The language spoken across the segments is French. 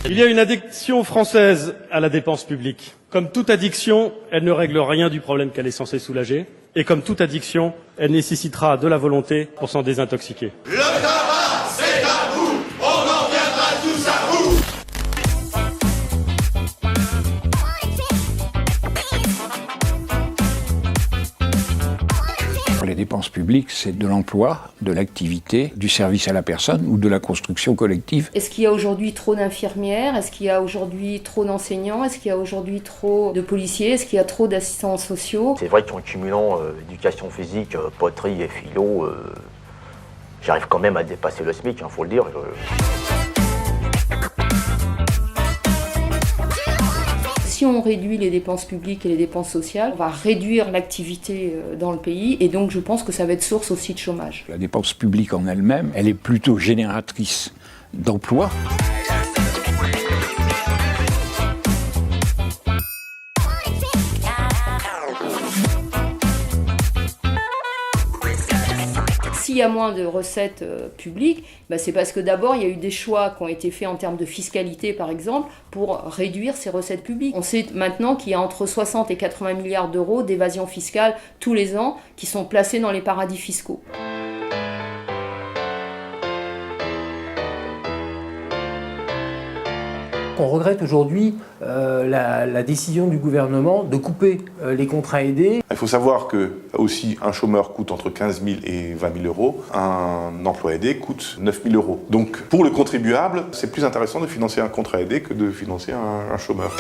Il y a une addiction française à la dépense publique. Comme toute addiction, elle ne règle rien du problème qu'elle est censée soulager. Et comme toute addiction, elle nécessitera de la volonté pour s'en désintoxiquer. Le tabac, c'est à vous. On en viendra tous à vous. Les dépenses publiques, c'est de l'emploi, de l'activité, du service à la personne ou de la construction collective. Est-ce qu'il y a aujourd'hui trop d'infirmières? Est-ce qu'il y a aujourd'hui trop d'enseignants? Est-ce qu'il y a aujourd'hui trop de policiers? Est-ce qu'il y a trop d'assistants sociaux? C'est vrai qu'en cumulant éducation physique, poterie et philo, j'arrive quand même à dépasser le SMIC, faut le dire. Si on réduit les dépenses publiques et les dépenses sociales, on va réduire l'activité dans le pays et donc je pense que ça va être source aussi de chômage. La dépense publique en elle-même, elle est plutôt génératrice d'emplois. S'il y a moins de recettes publiques, c'est parce que d'abord il y a eu des choix qui ont été faits en termes de fiscalité par exemple pour réduire ces recettes publiques. On sait maintenant qu'il y a entre 60 et 80 milliards d'euros d'évasion fiscale tous les ans qui sont placés dans les paradis fiscaux. On regrette aujourd'hui la décision du gouvernement de couper les contrats aidés. Il faut savoir que aussi un chômeur coûte entre 15 000 et 20 000 euros. Un emploi aidé coûte 9 000 euros. Donc pour le contribuable, c'est plus intéressant de financer un contrat aidé que de financer un chômeur.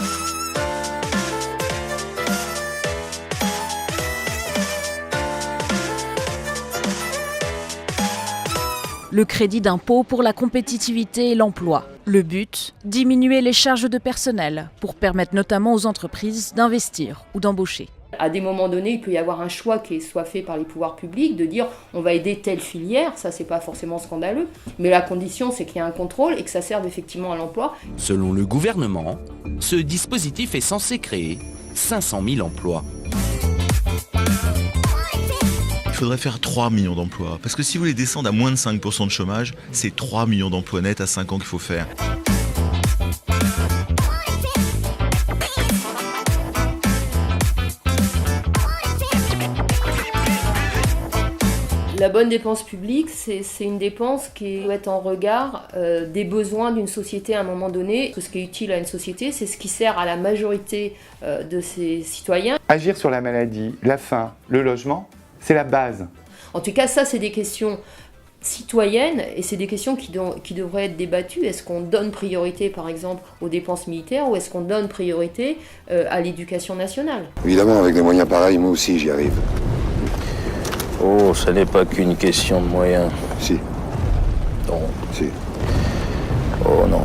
Le crédit d'impôt pour la compétitivité et l'emploi. Le but, diminuer les charges de personnel pour permettre notamment aux entreprises d'investir ou d'embaucher. À des moments donnés, il peut y avoir un choix qui soit fait par les pouvoirs publics de dire on va aider telle filière, ça c'est pas forcément scandaleux, mais la condition c'est qu'il y ait un contrôle et que ça serve effectivement à l'emploi. Selon le gouvernement, ce dispositif est censé créer 500 000 emplois. Il faudrait faire 3 millions d'emplois. Parce que si vous voulez descendre à moins de 5% de chômage, c'est 3 millions d'emplois nets à 5 ans qu'il faut faire. La bonne dépense publique, c'est une dépense qui doit être en regard des besoins d'une société à un moment donné. Ce qui est utile à une société, c'est ce qui sert à la majorité de ses citoyens. Agir sur la maladie, la faim, le logement, c'est la base. En tout cas, ça, c'est des questions citoyennes et c'est des questions qui devraient être débattues. Est-ce qu'on donne priorité, par exemple, aux dépenses militaires ou est-ce qu'on donne priorité à l'éducation nationale? Évidemment, avec des moyens pareils, moi aussi, j'y arrive. Oh, ça n'est pas qu'une question de moyens. Si. Non. Si. Oh non.